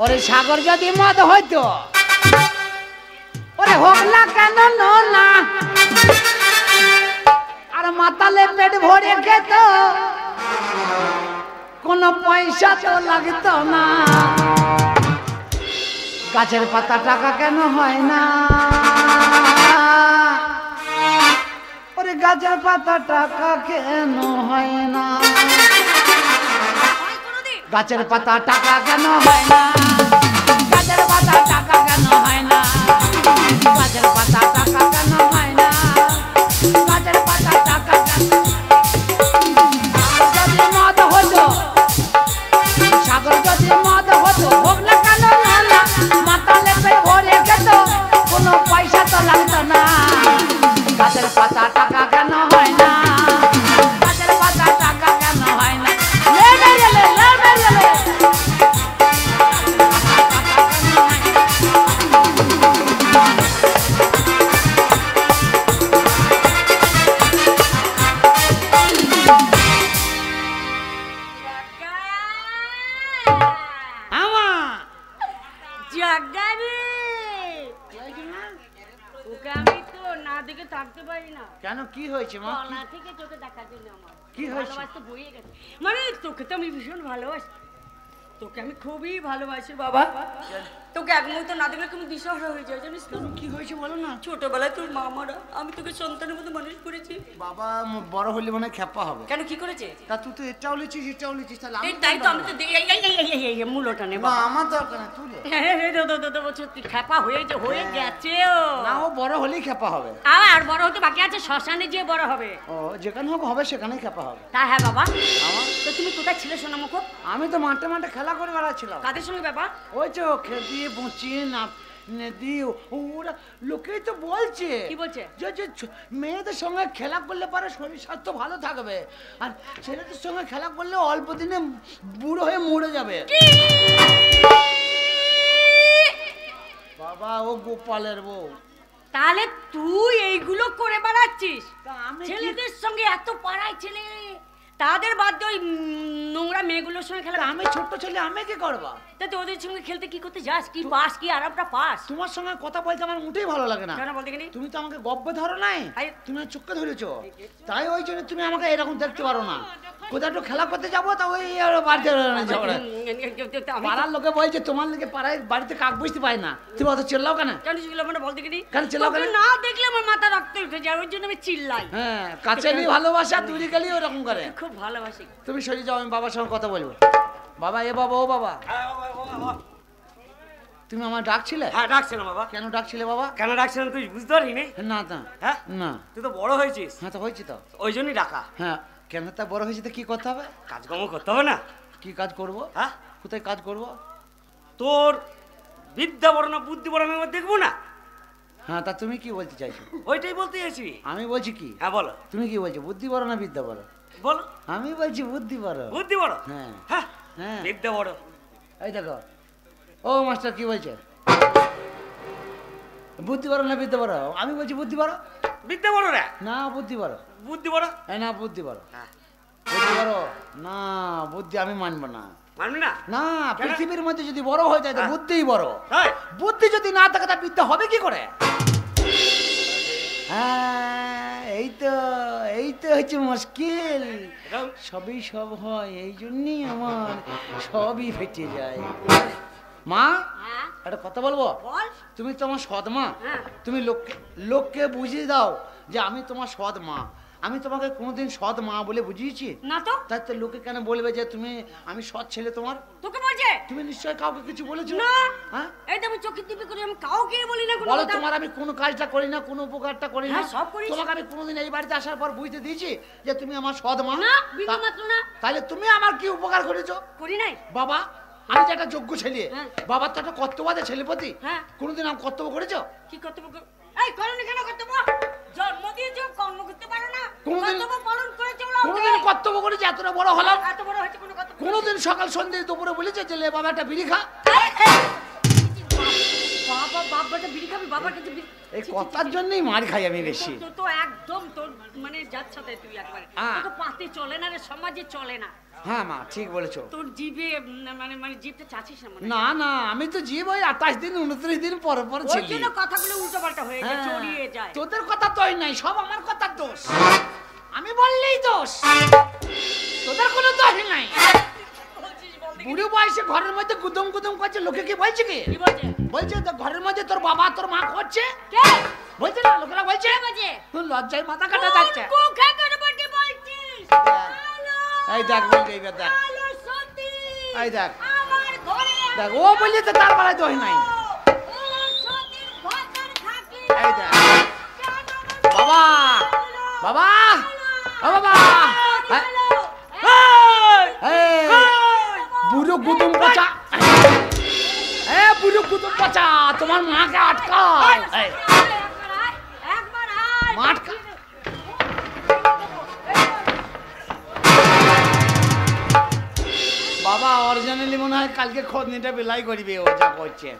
ওরে সাগর যদি মদ হইতো ওরে হোক না কেন না আর মাতালে পেট ভরে খেত কোনো পয়সা তো লাগতো না গাছের পাতা টাকা কেন হয় না ওরে গাছের পাতা টাকা কেন হয় না গাছের পাতা টাকা কেন হয় না গাছের পাতা টাকা কেন হয় না গাছের পাতা টাকা কেন হয় না গাছের পাতা টাকা কেন যদি মদ হতো সাগর যদি মদ হতো হোক না কেন না মাতালে পেট ভরে খেত কোনো পয়সা তো লাগতো না গাছের পাতা টাকা কেন হয় না গাছের পাতা টাকা কেন হয় না কেন কি হয়েছে মা থেকে চোখে দেখার জন্য আমার কি হয়েছে ভালোবাসতে বইয়ে গেছে মানে তোকে তো আমি ভীষণ ভালোবাসি তোকে আমি খুবই ভালোবাসি বাবা তোকে এক মুহূর্ত না দেখলে তুমি দিশাহারা হয়ে যায় জানিস তো কি হয়েছে বলো না ছোটবেলায় তোর মা মারা আমি তোকে সন্তানের মতো মানুষ করেছি বাবা বড় হলে মনে খেপা হবে কেন কি করেছে তা তুই তো এটাও লিছিস এটাও লিছিস তাহলে আমি তাই তো আমি তো এই মূলটা নেব না আমার দরকার না তুই সত্যি খেপা হয়ে গেছে না ও বড় হলেই খেপা হবে আর বড় হতে বাকি আছে শ্মশানে যে বড় হবে ও যেখানে হোক হবে সেখানেই খেপা হবে তা হ্যাঁ বাবা তো তুমি কোথায় ছিলে সোনামুখ আমি তো মাঠে মাঠে খেলা করে বেড়াচ্ছিলাম কাদের সঙ্গে বাবা ওই তো খেলতে বঁচিয়ে না নদী ওরা লোকেই তো বলছে কি বলছে যে মেয়েদের সঙ্গে খেলা করলে পারে শরীর স্বাস্থ্য ভালো থাকবে আর ছেলেদের সঙ্গে খেলা করলে অল্প দিনে বুড়ো হয়ে মরে যাবে বাবা ও গোপালের বউ তাহলে তুই এইগুলো করে বেড়াচ্ছিস ছেলেদের সঙ্গে এত পাড়ায় ছেলে তাদের বাদ দিয়ে ওই নোংরা মেয়েগুলোর সঙ্গে খেলা আমি ছোট ছেলে আমি কি করবা তা তোদের সঙ্গে খেলতে কি করতে যাস কি পাস কি আরামটা পাস তোমার সঙ্গে কথা বলতে আমার মোটেই ভালো লাগে না কেন বলতে গেলি তুমি তো আমাকে গব্বে ধরো নাই তুমি চোখে ধরেছো তাই ওই জন্য তুমি আমাকে এরকম দেখতে পারো না কোথাও একটু খেলা করতে যাবো তা ওই বাড়িতে পাড়ার লোকে বলছে তোমার লোকে পাড়ায় বাড়িতে কাক বুঝতে পায় না তুমি অত চিল্লাও কেন কেন চিল্লাও মানে বলতে গেলি কেন চিল্লাও কেন না দেখলে আমার মাথা রক্ত উঠে যায় ওই জন্য আমি চিল্লাই হ্যাঁ কাছে নিয়ে ভালোবাসা তুই গেলি ওরকম করে খুব ভালোবাসি তুমি সরে যাও আমি বাবার সঙ্গে কথা বলবো বাবা এ বাবা ও বাবা তুমি আমার ডাকছিলে হ্যাঁ ডাকছিলাম বাবা কেন ডাকছিলে বাবা কেন ডাকছিলাম তুই বুঝতে পারলি না না হ্যাঁ না তুই তো বড় হয়েছিস হ্যাঁ তো হয়েছি তো ওই জন্যই ডাকা হ্যাঁ কেন তা বড় হয়েছে তো কি করতে হবে কাজকর্ম করতে হবে না কি কাজ করবো হ্যাঁ কোথায় কাজ করবো তোর বিদ্যা বড় না বুদ্ধি বড় আমি দেখবো না হ্যাঁ তা তুমি কি বলতে চাইছো ওইটাই বলতে চাইছি আমি বলছি কি হ্যাঁ বলো তুমি কি বলছো বুদ্ধি বড় না বিদ্যা বড় বলো আমি বলছি বুদ্ধি বড় বুদ্ধি বড় হ্যাঁ হ্যাঁ হ্যাঁ বিদ্যা বড় এই দেখো ও মাস্টার কি বলছে বুদ্ধি বড় না বিদ্যা বড় আমি বলছি বুদ্ধি বড় বিদ্যা বড় রে না বুদ্ধি বড় বুদ্ধি বড় এই না বুদ্ধি বড় হ্যাঁ বুদ্ধি বড় না বুদ্ধি আমি মানব না মানবি না না পৃথিবীর মধ্যে যদি বড় হয়ে যায় তো বুদ্ধিই বড় বুদ্ধি যদি না থাকে তা বিদ্যা হবে কি করে হ্যাঁ এই তো হচ্ছে মুশকিল সবই সব হয় এই জন্যই আমার সবই ফেটে যায় মা একটা কথা বলবো তুমি তো আমার সৎ মা তুমি লোককে বুঝিয়ে দাও যে আমি তোমার সৎ মা আমি তোমাকে কোনোদিন সৎ মা বলে বুঝিয়েছি না তো তাই তো লোকে কেন বলবে যে তুমি আমি সৎ ছেলে তোমার তোকে বলছে তুমি নিশ্চয়ই কাউকে কিছু বলেছো না হ্যাঁ এই তো আমি চোখে টিপি করি আমি কাউকে বলি না বলো তোমার আমি কোনো কাজটা করি না কোনো উপকারটা করি না সব করি তোমাকে আমি কোনোদিন এই বাড়িতে আসার পর বুঝতে দিয়েছি যে তুমি আমার সৎ মা না বিন্দুমাত্র না তাহলে তুমি আমার কি উপকার করেছো করি নাই বাবা আমি তো একটা যোগ্য ছেলে বাবার তো একটা কর্তব্য ছেলেপতি কোনোদিন আমি কর্তব্য করেছো কি কর্তব্য এই করনি কেন কর্তব্য জন্ম দিয়েছো কর্ম করতে পারো না কর্তব্য পালন করে চলো কোনদিন কর্তব্য করেছে এতটা বড় হলাম এত বড় হয়েছে কোনো কর্তব্য কোনদিন সকাল সন্ধ্যে দুপুরে বলেছে যে লে বাবা একটা বিড়ি খা বাপ বাবা বাবাটা বিড়ি খাবি বাবার কাছে এই কথার জন্যই মার খাই আমি বেশি। তো একদম তোর মানে যাচ্ছাতে তুই একবারে তো পাতে চলে না রে, সমাজে চলে না। হ্যাঁ মা ঠিক বলেছো। তোর জিভে মানে জিভটা চাচ্ছিস না মনে? না না আমি তো জিভ ওই 28 দিন 29 দিন পর পর ছিলি। ওই জন্য কথাগুলো উল্টোপাল্টা হয়ে যায়, ছড়িয়ে যায়। তোদের কথা তোই নাই, সব আমার কথার দোষ। আমি বললেই দোষ, তোদের কোনো দোষ নাই। বুড়ো বয়সে ঘরের মধ্যে গুদম গুদম করছে, লোকে কি বলছে? কি বলছে? ঘরের মধ্যে তোর বাবা তোর মা করছে কে বলছে না, লোকেরা বলছে। তোর লজ্জায় মাথা কাটা যাচ্ছে। এই দেখ বলছে, এই দেখ এই দেখ দেখ ও বলছে তো তার বেলায় দোষ নাই। এই দেখ বাবা বাবা বাবা বুড়ো গুদম পচা, বুড়ো গুদম পচা তোমার মাকে আটকাও। বাবা অরিজিনালি মনে হয় কালকে খোদনিটা বেলাই করবে, ও যা করছে।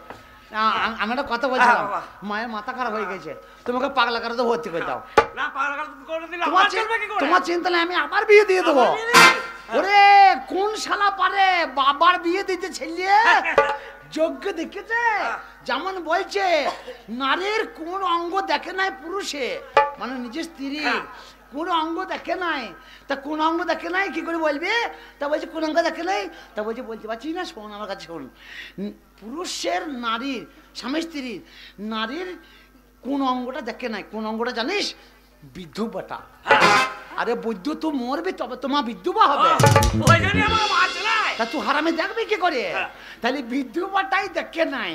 আমি একটা কথা বলছিলাম, মায়ের মাথা খারাপ হয়ে গেছে, তোমাকে পাগলা করে তো ভর্তি করে দাও। তোমার চিন্তা নেই, আমি আবার বিয়ে দিয়ে দেবো। ওরে কোন শালা পারে বাবার বিয়ে দিতে ছেলে যোগ্য দেখেছে? যেমন বলছে নারীর কোন অঙ্গ দেখে নাই পুরুষে, মানে নিজের স্ত্রী কোন অঙ্গ দেখে নাই। তা কোন অঙ্গ দেখে নাই কি করে বলবে? তা বলছে কোন অঙ্গ দেখে নাই? তা বলছে বলতে পারছি না, শোন আমার কাছে শোন। পুরুষের নারীর স্বামী স্ত্রীর নারীর কোন অঙ্গটা দেখে নাই, কোন অঙ্গটা জানিস? বিধবাটা। আরে বৈদ্য তো মরবে তবে তোমার বিধবা হবে। তা তুই হারামে দেখবি কি করে? তাহলে বিধবাটাই দেখে নাই।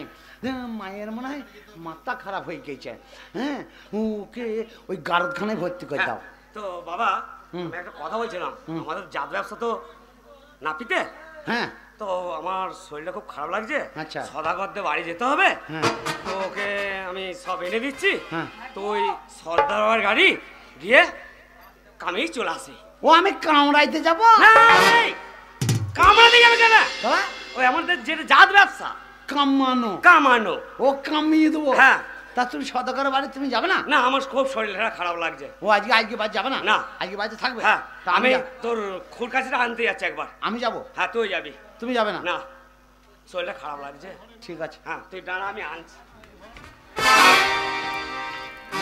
মায়ের মনে হয় মাথা খারাপ হয়ে গেছে। হ্যাঁ ওকে ওই গারদখানায় ভর্তি করে দাও। তো বাবা আমি একটা কথা বলছিলাম, আমাদের জাত ব্যবসা তো নাপিতে। হ্যাঁ তো আমার শরীরটা খুব খারাপ লাগছে। আচ্ছা সদাগরদের বাড়ি যেতে হবে। তো ওকে আমি সব এনে দিচ্ছি। তো ওই সর্দার গাড়ি গিয়ে কামেই চলে আসে। ও আমি কামড়াইতে যাবো? কামড়াতে যাবে কেন? ওই আমাদের যেটা জাত ব্যবসা কামানো কামানো, ও কামিয়ে দেবো। হ্যাঁ তা তুমি সদাগরের বাড়ি তুমি যাবে না? না আমার খুব শরীরটা খারাপ লাগছে। ও আজকে বাড়ি যাবে না? না আজকে বাড়িতে থাকবে। হ্যাঁ আমি তোর খুর কাছিটা আনতে যাচ্ছি একবার। আমি যাবো? হ্যাঁ তুই যাবি। তুমি যাবে না? না শরীরটা খারাপ লাগছে। ঠিক আছে হ্যাঁ তুই দাঁড়া আমি আনছি।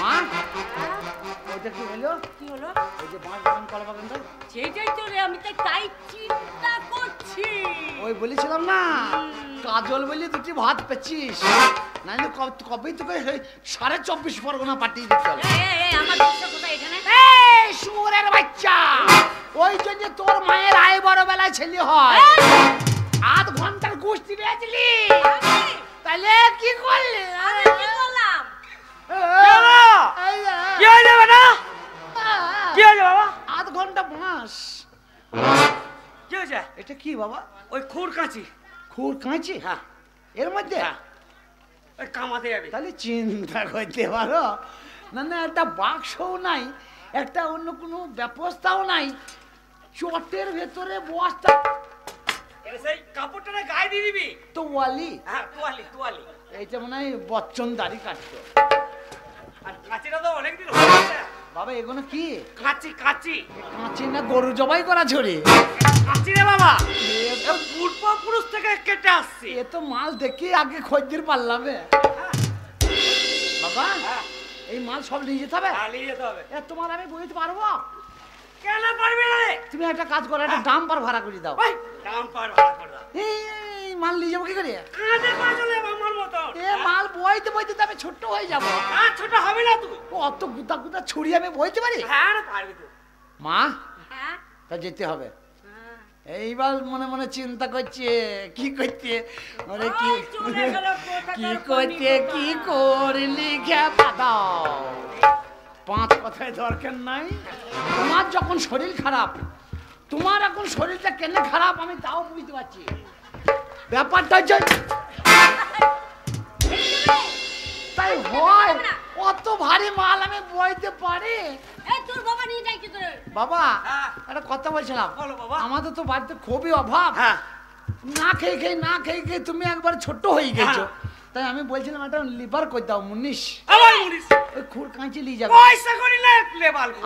মা ওইটা কি হলো? কি হলো? ওই যে বাঁশ বাগান কলা বাগানটা সেটাই তো রে, আমি তাই চিন্তা করছি। ওই বলেছিলাম না কাজল বলি দুটি ভাত পেছিস, নাইলে কবে তোকে 24.5 পরগনা পাঠিয়ে দিতে হবে। আমার বাচ্চা কোথায় এখানে? এই শুয়োরের বাচ্চা, ওই জন্য তোর মায়ের আয় বড় বেলায় ছেলে হয়। আধ ঘন্টার গোষ্ঠী বেজলি তাহলে কি করলি? আমি কি করলাম? কি হয়ে যাবে না? কি হয়ে যাবে বাবা? আধ ঘন্টা বাঁশ। কি হয়েছে? এটা কি বাবা? ওই খুর কাঁচি। খুর কাঁচি? হ্যাঁ এর মধ্যে ওই কামাতে যাবে। তাহলে চিন্তা করতে পারো না। না একটা বাক্সও নাই, একটা অন্য কোনো ব্যবস্থাও নাই, চটের ভেতরে বস্তা। সেই কাপড়টা গায়ে দিয়ে দিবি। তোয়ালি? হ্যাঁ তোয়ালি তোয়ালি। এইটা মনে হয় বচ্চন দাড়ি কাটতো। আর কাঁচিটা তো অনেকদিন হয়ে গেছে বাবা। এগুলো কি? কাঁচি কাঁচি। কাঁচি না গরু জবাই করা ছড়ি? কাঁচি রে বাবা, পূর্বপুরুষ থেকে কেটে আসছে। এ তো মাল দেখি আগে খদ্দের পারলামে বাবা। এই মাল সব নিয়ে যেতে হবে? নিয়ে যেতে হবে। তোমার আমি বইতে পারবো? কেন পারবি না? তুমি একটা কাজ করো, একটা ডাম্পার ভাড়া করে দাও। ডাম্পার ভাড়া করে দাও। এই মাল নিয়ে যাবো কি করে? কাঁধে পা চলে আমার মতো। এ মাল বইতে বইতে তো আমি ছোট্ট হয়ে যাবো। আর ছোট হবে না তুই। অত গুদা গুদা ছুরি আমি বইতে পারি? হ্যাঁ পারবি তুই। মা হ্যাঁ তা যেতে হবে। এইবার মনে মনে চিন্তা করছে কি করতে, ওরে কি কি করতে কি করলি দাও। 5 কথায় দরকার নাই। তোমার যখন শরীর খারাপ, তোমার এখন শরীরটা কেন খারাপ আমি তাও বুঝতে পারছি। ব্যাপারটা হচ্ছে তাই হয়, অত ভারী মাল আমি বইতে পারি? বাবা একটা কথা বলছিলাম, আমাদের তো বাড়িতে খুবই অভাব। না খেয়ে খেয়ে তুমি একবার ছোট হয়ে গেছো, তাই আমি বলছিলাম একটা লিভার কই দাও মুনিশ। ওই খুর কাঁচি নিয়ে যাবে।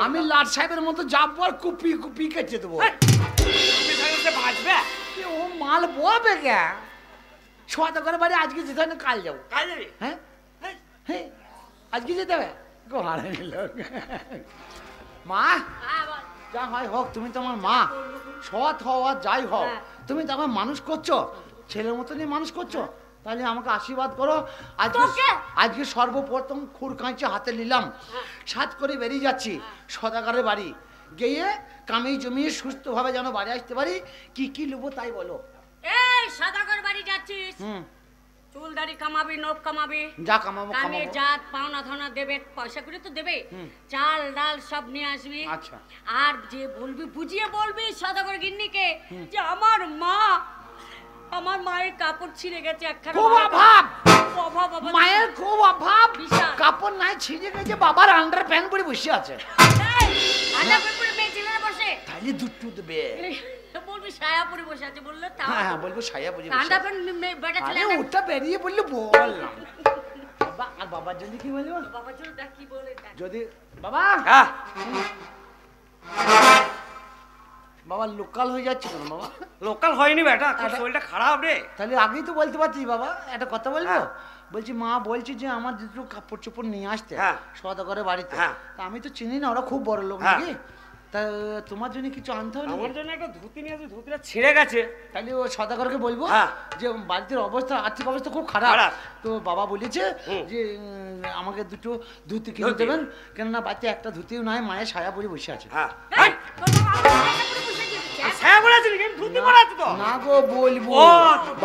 আমি লাট সাহেবের মতো যাবো আর কুপি কুপি কেটে দেবো। ও মাল বলবে কে সোয়াদা করে বাড়ি আজকে যেতে হয় না কাল যাবো। কাল যাবি? হ্যাঁ হ্যাঁ আজকে যেতে হবে মা যা হয় হোক, তুমি তো আমার মা, সৎ হও আর যাই হও, তুমি তো আমার মানুষ করছো, ছেলের মতনই মানুষ করছো, তাহলে আমাকে আশীর্বাদ করো। আজকে সর্বপ্রথম খুর কাঁচি হাতে নিলাম, সাত করে বেরিয়ে যাচ্ছি সদাগরের বাড়ি, গিয়ে কামিয়ে জমিয়ে সুস্থভাবে যেন বাড়ি আসতে পারি। কি কি নেবো তাই বলো। এই সদাগর বাড়ি যাচ্ছিস, চুল দাড়ি কামাবি, নখ কামাবি, যা কামাবো কামে জাত পাওনা ধানা দেবে, পয়সা করে তো দেবে, চাল ডাল সব নিয়ে আসবি। আচ্ছা, আর যে বলবি বুঝিয়ে বলবি সদাগর গিন্নিকে যে আমার মা, আমার মায়ের কাপড় ছিঁড়ে গেছে, একখানা খুব অভাব, মায়ের খুব অভাব, কাপড় নাই ছিঁড়ে গেছে, বাবার আন্ডার প্যান্ট পরে বসে আছে। আন্ডার প্যান্ট পরে মেয়ে ছেলেরা বসে, তাইলে দুধ দেবে, বলবি সায়া পরে বসে আছে, বললে তাও হ্যাঁ বলবো সায়া পরে বসে আন্ডার প্যান্ট বেটা ছেলে। আরে ওটা বেরিয়ে বললে বললাম। বাবা আর বাবার জন্য কি বলবো, বাবার জন্য দেখ কি বলে, যদি বাবা বাবা লোকাল হয়ে যাচ্ছে কেন বাবা? লোকাল হয়নি বেটা, শরীরটা খারাপ রে। তাহলে আগেই তো বলতে পারতিস বাবা, একটা কথা বলবো। বলছি মা বলছি যে আমার দুটো কাপড় চোপড় নিয়ে আসতে সদাগরের বাড়িতে, তা আমি তো চিনি না, ওরা খুব বড় লোক নাকি, তা তোমার জন্য কিছু আনতে হবে? আমার জন্য একটা ধুতি নিয়ে আসবে, ধুতিটা ছিঁড়ে গেছে। তাহলে ও সদাগরকে বলবো যে বাড়িতে অবস্থা, আর্থিক অবস্থা খুব খারাপ, তো বাবা বলেছে যে আমাকে দুটো ধুতি কিনে দেবেন, কেননা বাড়িতে একটা ধুতিও নাই, মায়ের সায়া পরে বসে আছে। না গো বলবো,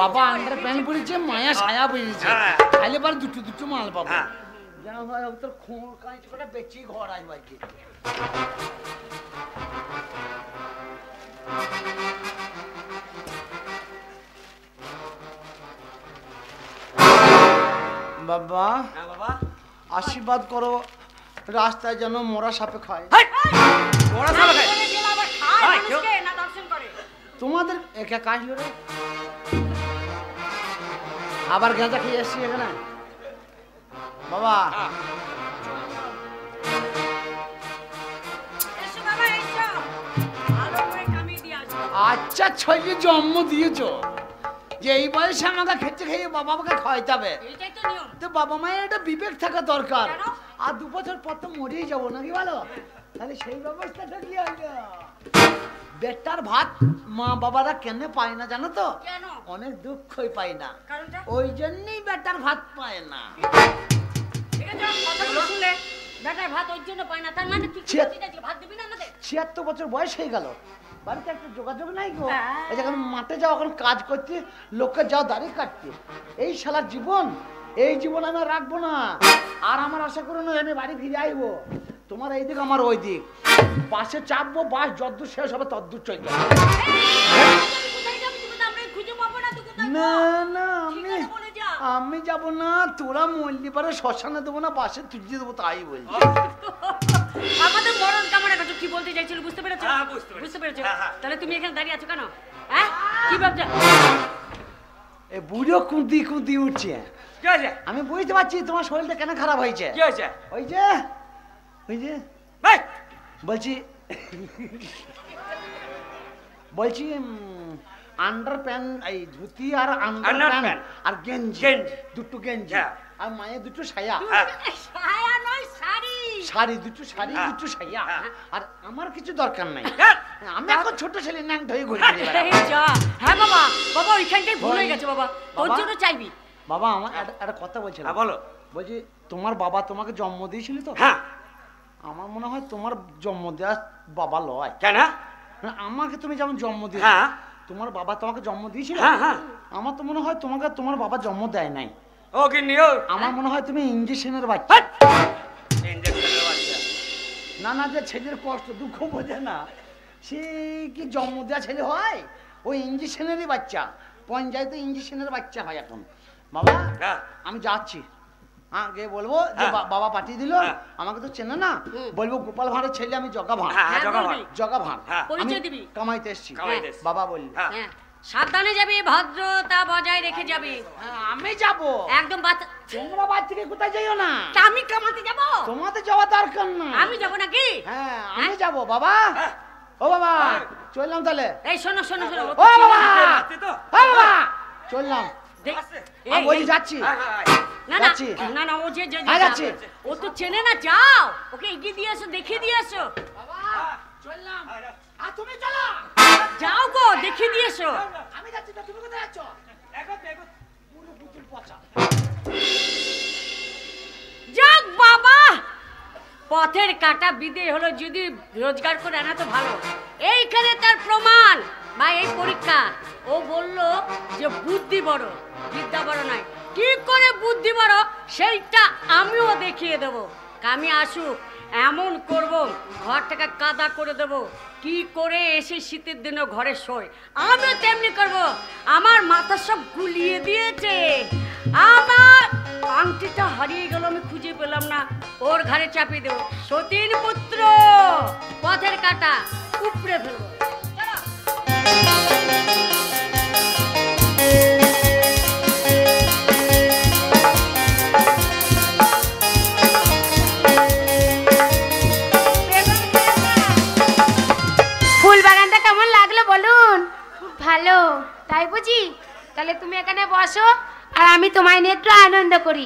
বাবা আন্ডার প্যান্ট পরেছে, মায়া সায়া পরেছে, খাইলে পরে দুটো দুটো মাল পাবো। যা হয় তোর খোঁড় কাঁচ করে বেচি ঘর আসবে কি। বাবা আশীর্বাদ করো, রাস্তায় যেন মোরা সাপে খায়। তোমাদের একা কাজ রে, আবার গাঁজা খেয়ে এসছি এখানে বাবা। আচ্ছা ছেলে জন্ম দিয়েছ, যে এই বয়সে আমাকে খেতে খেয়ে বাবা আমাকে খাওয়াইতে হবে, তো বাবা মায়ের একটা বিবেক থাকা দরকার। আর 2 বছর পর তো মরেই যাবো নাকি বলো, তাহলে সেই ব্যবস্থাটা কি হলো? বেটার ভাত মা বাবারা কেন পায় না জানো তো? অনেক দুঃখই পায় না, ওই জন্যই বেটার ভাত পায় না। 76 বছর বয়স হয়ে গেল, বাড়িতে একটা যোগাযোগ নাই গো। যখন মাঠে যাও, এখন কাজ করতে, লোককে যাও দাড়ি কাটতে, এই শালার জীবন, এই জীবন আমি রাখবো না। আর আমার আশা করো না আমি বাড়ি ফিরে আইবো, তোমার এই দিক আমার ওই দিক, পাশে চাপবো, বাস যদ্দূর শেষ হবে তদ্দূর চলে যাবে। না না আমি যাবো না, তোরা মল্লি পারে শ্মশানে দেবো না, বাসে তুলে দেবো, তাই বলছি। আমাদের মরণ কামনা করছো, কি বলতে চাইছিল বুঝতে পেরেছো? বুঝতে পেরেছো? তাহলে তুমি এখানে দাঁড়িয়ে আছো কেন? হ্যাঁ কি ভাবছো? এ বুড়ো কুঁদি কুঁদি উঠছে, আমি বুঝতে পারছি তোমার শরীরটা কেন খারাপ হয়েছে। কি হয়েছে? ওই যে ওই যে বলছি বলছি আন্ডার প্যান্ট, এই ধুতি আর আন্ডার প্যান্ট আর গেঞ্জি, দুটো গেঞ্জি আর মায়ের দুটো সায়া, শাড়ি দুটো, শাড়ি দুটো সায়া, আর আমার কিছু দরকার নাই, আমি এখন ছোট ছেলে ন্যাং ধরে ঘুরে হ্যাঁ বাবা, বাবা ওইখানটাই ভুল হয়ে গেছে বাবা, তোর জন্য চাইবি। বাবা আমার একটা কথা বলছিলাম। বলো। বলছি তোমার বাবা তোমাকে জন্ম দিয়েছিল তো? হ্যাঁ। আমার মনে হয় তোমার জন্ম দেওয়া বাবা লয়। কেন? আমাকে তুমি যেমন জন্ম দিয়েছো, তোমার বাবা তোমাকে জন্ম দিয়েছিল, আমার তো মনে হয় তোমাকে তোমার বাবা জন্ম দেয় নাই। ও কি নিও, আমার মনে হয় তুমি ইঞ্জেকশনের বাচ্চা। না না, যে ছেলের কষ্ট দুঃখ বোঝে না, সে কি জন্ম দেওয়া ছেলে হয়? ওই ইঞ্জেকশনেরই বাচ্চা, পঞ্চায়েতে ইঞ্জেকশনের বাচ্চা হয় এখন। বাবা আমি যাচ্ছি, আগে বলবো যে বাবা পাঠিয়ে দিল, আমাকে তো চেনে না, বলবো গোপাল ভাঁড়ের ছেলে আমি জগা ভাঁড়, জগা ভাঁড় আমি কামাইতে এসছি। বাবা বলল সাবধানে যাবি, ভদ্রতা বজায় রেখে যাবি। আমি যাব একদম। তোমরা বাড়ি থেকে কোথায় যাইও না। আমি কামাতে যাব? তোমাদের যাওয়া দরকার না। আমি যাব নাকি? হ্যাঁ আমি যাব বাবা। ও বাবা চললাম তাহলে। এই শোনো শোনো শোনো। ও বাবা, ও বাবা চললাম। আমি ওই যাচ্ছি। না না না না, ও যে যাচ্ছে ও তো চেনে না। যাও ওকে এগিয়ে দিয়ে এসো, দেখিয়ে দিয়ে এসো। বাবা চললাম। আর তুমি চলো। যাও গো, দেখিয়ে দিয়ে এসো। আমি যাচ্ছি তো, তুমি কোথায় যাচ্ছ? পুরো পুতুল পচা। যাক বাবা, পথের কাটা বিদে হলো, যদি রোজগার করে আনা তো ভালো। এইখানে তার প্রমাণ বা এই পরীক্ষা। ও বলল যে বুদ্ধি বড়, বিদ্যা বড় নয়। কি করে বুদ্ধি বড় সেইটা আমিও দেখিয়ে দেব। আমি আসুক এমন করব, ঘরটাকে কাদা করে দেব। কি করে এসে শীতের দিনে ঘরে শোয়, আমিও তেমনি করব। আমার মাথা সব গুলিয়ে দিয়েছে। আমার আংটিটা হারিয়ে গেল, আমি খুঁজে পেলাম না। ওর ঘরে চাপিয়ে দেবো। সতীন পুত্র, পথের কাটা উপড়ে ফেলবো। ফুল বাগানটা কেমন লাগলো বলুন? খুব ভালো, তাই বুঝি? তাহলে তুমি এখানে বসো আর আমি তোমায় নিয়ে একটু আনন্দ করি।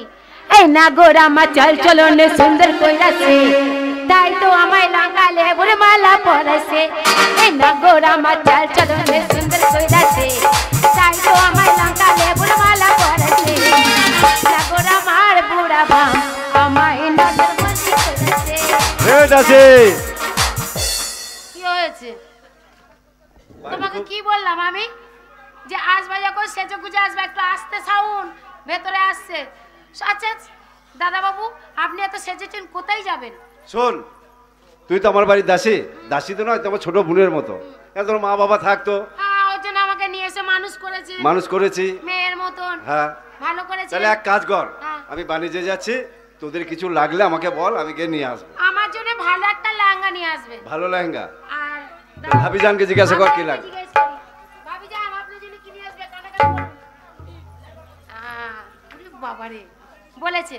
এই না গোরা মা চল চলো নে সুন্দর কইরাছে, তাই তো আমায় লঙ্কা লেবুর মালা পরাছে। এই না গোরা মা চল চলো নে সুন্দর কইরাছে, তাই তো আমায় লঙ্কা লেবুর মালা পরাছে। না গোরা মার বুড়া বাম আমায় নজর বন্দি করেছে। কি হয়েছে? তোমাকে কি বললাম আমি যে আসবে যখন সেজে গুজে আসবে, একটু আসতে সাউন্ড ভেতরে আসছে। আচ্ছা দাদা বাবু, আপনি এত সেজেছেন, কোথায় যাবেন? শোন, তুই তো আমার বাড়ির দাসী। দাসী তো নয়, তোমার ছোট বোনের মতো। তোর মা বাবা থাকতো, হ্যাঁ, ওর জন্য আমাকে নিয়ে এসে মানুষ করেছি মেয়ের মতন। হ্যাঁ ভালো করেছি। তাহলে এক কাজ কর, হ্যাঁ। আমি বাণিজ্যে যাচ্ছি, তোদের কিছু লাগলে আমাকে বল, আমি গিয়ে নিয়ে আসবো। আমার জন্য ভালো একটা লেহেঙ্গা নিয়ে আসবে। ভালো লেহেঙ্গা? আর ভাবিজানকে জিজ্ঞাসা কর কি লাগবে। ভাবিজান আপনার জন্য কি নিয়ে আসবে? কানাকাটি করুন। বাবারে, বলেছে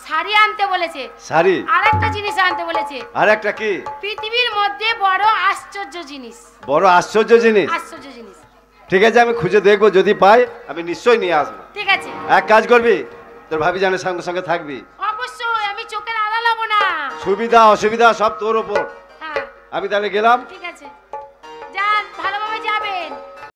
শাড়ি আনতে বলেছে। শাড়ি? আর একটা জিনিস আনতে বলেছে। আর একটা কি? পৃথিবীর মধ্যে বড় আশ্চর্য জিনিস। বড় আশ্চর্য জিনিস? আশ্চর্য জিনিস। ঠিক আছে, আমি খুঁজে দেখবো, যদি পাই আমি নিশ্চয়ই নিয়ে আসবো। ঠিক আছে, এক কাজ করবি, তোর ভাবিজানের সঙ্গে সঙ্গে থাকবি। অবশ্যই, আমি চোখের আড়াল হবো না। সুবিধা অসুবিধা সব তোর ওপর। হ্যাঁ আমি তাহলে গেলাম। ঠিক